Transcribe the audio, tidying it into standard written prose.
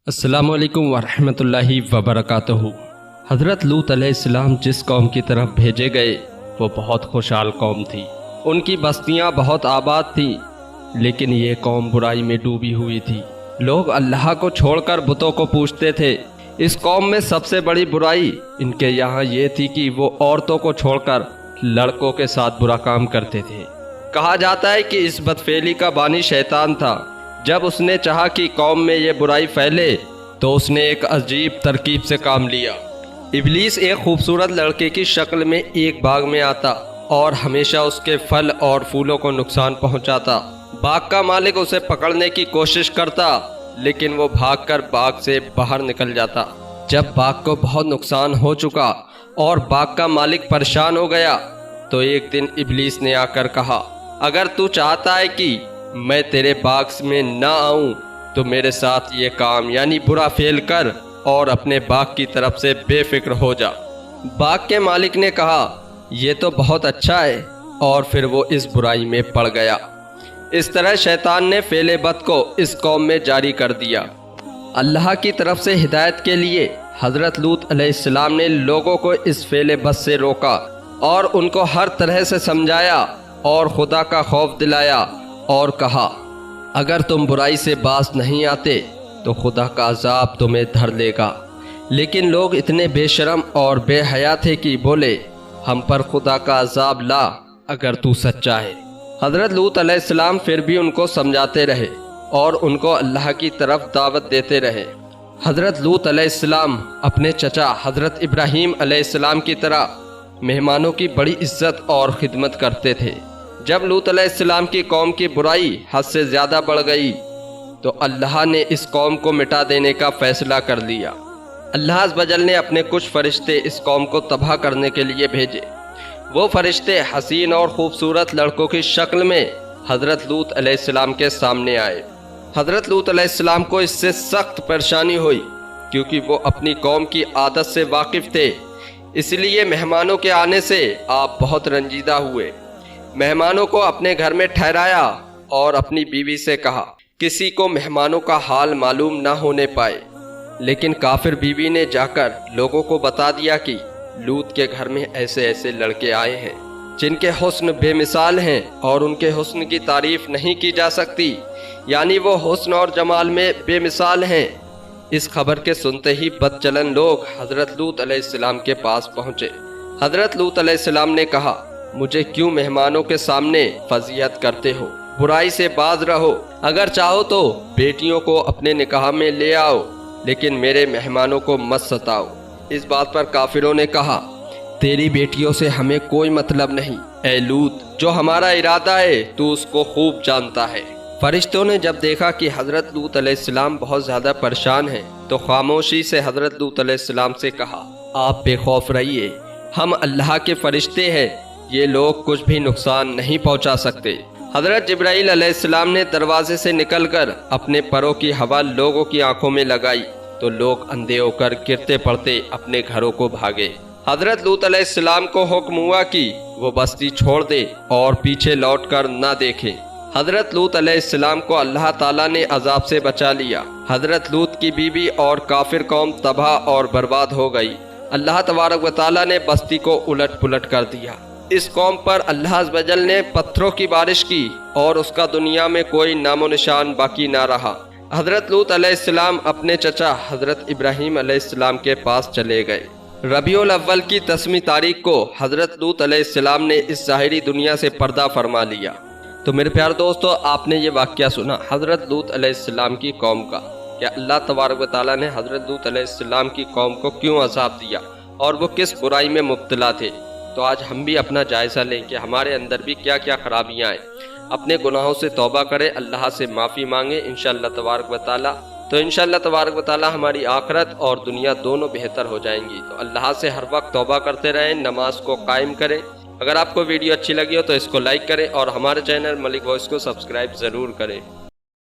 السلام علیکم ورحمۃ اللہ وبرکاتہ۔ حضرت لوط علیہ السلام جس قوم کی طرف بھیجے گئے وہ بہت خوشحال قوم تھی۔ ان کی بستیاں بہت آباد تھیں، لیکن یہ قوم برائی میں ڈوبی ہوئی تھی۔ لوگ اللہ کو چھوڑ کر بتوں کو پوجتے تھے۔ اس قوم میں سب سے بڑی برائی ان کے یہاں یہ تھی کہ وہ عورتوں کو چھوڑ کر لڑکوں کے ساتھ برا کام کرتے تھے۔ کہا جاتا ہے کہ اس بدفعلی کا بانی شیطان تھا۔ جب اس نے چاہا کہ قوم میں یہ برائی پھیلے تو اس نے ایک عجیب ترکیب سے کام لیا۔ ابلیس ایک خوبصورت لڑکے کی شکل میں ایک باغ میں آتا اور ہمیشہ اس کے پھل اور پھولوں کو نقصان پہنچاتا۔ باغ کا مالک اسے پکڑنے کی کوشش کرتا، لیکن وہ بھاگ کر باغ سے باہر نکل جاتا۔ جب باغ کو بہت نقصان ہو چکا اور باغ کا مالک پریشان ہو گیا تو ایک دن ابلیس نے آ کر کہا، اگر تو چاہتا ہے کہ میں تیرے باغ میں نہ آؤں تو میرے ساتھ یہ کام یعنی برا فعل کر اور اپنے باغ کی طرف سے بے فکر ہو جا۔ باغ کے مالک نے کہا یہ تو بہت اچھا ہے، اور پھر وہ اس برائی میں پڑ گیا۔ اس طرح شیطان نے فعل بد کو اس قوم میں جاری کر دیا۔ اللہ کی طرف سے ہدایت کے لیے حضرت لوط علیہ السلام نے لوگوں کو اس فعل بد سے روکا اور ان کو ہر طرح سے سمجھایا اور خدا کا خوف دلایا اور کہا، اگر تم برائی سے باز نہیں آتے تو خدا کا عذاب تمہیں دھر لے گا۔ لیکن لوگ اتنے بے شرم اور بے حیا تھے کہ بولے، ہم پر خدا کا عذاب لا اگر تو سچا ہے۔ حضرت لوط علیہ السلام پھر بھی ان کو سمجھاتے رہے اور ان کو اللہ کی طرف دعوت دیتے رہے۔ حضرت لوط علیہ السلام اپنے چچا حضرت ابراہیم علیہ السلام کی طرح مہمانوں کی بڑی عزت اور خدمت کرتے تھے۔ جب لوط علیہ السلام کی قوم کی برائی حد سے زیادہ بڑھ گئی تو اللہ نے اس قوم کو مٹا دینے کا فیصلہ کر لیا۔ اللہ عز و جل نے اپنے کچھ فرشتے اس قوم کو تباہ کرنے کے لیے بھیجے۔ وہ فرشتے حسین اور خوبصورت لڑکوں کی شکل میں حضرت لوط علیہ السلام کے سامنے آئے۔ حضرت لوط علیہ السلام کو اس سے سخت پریشانی ہوئی، کیونکہ وہ اپنی قوم کی عادت سے واقف تھے، اس لیے مہمانوں کے آنے سے آپ بہت رنجیدہ ہوئے۔ مہمانوں کو اپنے گھر میں ٹھہرایا اور اپنی بیوی سے کہا کسی کو مہمانوں کا حال معلوم نہ ہونے پائے۔ لیکن کافر بیوی نے جا کر لوگوں کو بتا دیا کہ لوط کے گھر میں ایسے ایسے لڑکے آئے ہیں جن کے حسن بے مثال ہیں اور ان کے حسن کی تعریف نہیں کی جا سکتی، یعنی وہ حسن اور جمال میں بے مثال ہیں۔ اس خبر کے سنتے ہی بد چلن لوگ حضرت لوط علیہ السلام کے پاس پہنچے۔ حضرت لوط علیہ السلام نے کہا، مجھے کیوں مہمانوں کے سامنے فضیحت کرتے ہو؟ برائی سے باز رہو۔ اگر چاہو تو بیٹیوں کو اپنے نکاح میں لے آؤ، لیکن میرے مہمانوں کو مت ستاؤ۔ اس بات پر کافروں نے کہا، تیری بیٹیوں سے ہمیں کوئی مطلب نہیں، اے لوط، جو ہمارا ارادہ ہے تو اس کو خوب جانتا ہے۔ فرشتوں نے جب دیکھا کہ حضرت لوط علیہ السلام بہت زیادہ پریشان ہیں تو خاموشی سے حضرت لوط علیہ السلام سے کہا، آپ بے خوف رہیے، ہم اللہ کے فرشتے ہیں، یہ لوگ کچھ بھی نقصان نہیں پہنچا سکتے۔ حضرت جبرائیل علیہ السلام نے دروازے سے نکل کر اپنے پروں کی ہوا لوگوں کی آنکھوں میں لگائی تو لوگ اندھے ہو کر گرتے پڑتے اپنے گھروں کو بھاگے۔ حضرت لوط علیہ السلام کو حکم ہوا کہ وہ بستی چھوڑ دے اور پیچھے لوٹ کر نہ دیکھے۔ حضرت لوط علیہ السلام کو اللہ تعالیٰ نے عذاب سے بچا لیا۔ حضرت لوط کی بیوی اور کافر قوم تباہ اور برباد ہو گئی۔ اللہ تبارک و تعالیٰ نے بستی کو الٹ پلٹ کر دیا۔ اس قوم پر اللہ عز و جل نے پتھروں کی بارش کی اور اس کا دنیا میں کوئی نام و نشان باقی نہ رہا۔ حضرت لوط علیہ السلام اپنے چچا حضرت ابراہیم علیہ السلام کے پاس چلے گئے۔ ربیع الاول کی 10ویں تاریخ کو حضرت لوط علیہ السلام نے اس ظاہری دنیا سے پردہ فرما لیا۔ تو میرے پیارے دوستو، آپ نے یہ واقعہ سنا حضرت لوط علیہ السلام کی قوم کا، کہ اللہ تبارک و تعالیٰ نے حضرت لوط علیہ السلام کی قوم کو کیوں عذاب دیا اور وہ کس برائی میں مبتلا تھے۔ تو آج ہم بھی اپنا جائزہ لیں کہ ہمارے اندر بھی کیا کیا خرابیاں ہیں، اپنے گناہوں سے توبہ کریں، اللہ سے معافی مانگیں انشاءاللہ تبارک و تعالیٰ۔ تو انشاءاللہ تبارک و تعالیٰ ہماری آخرت اور دنیا دونوں بہتر ہو جائیں گی۔ تو اللہ سے ہر وقت توبہ کرتے رہیں، نماز کو قائم کریں۔ اگر آپ کو ویڈیو اچھی لگی ہو تو اس کو لائک کریں اور ہمارے چینل ملک وائس کو سبسکرائب ضرور کریں۔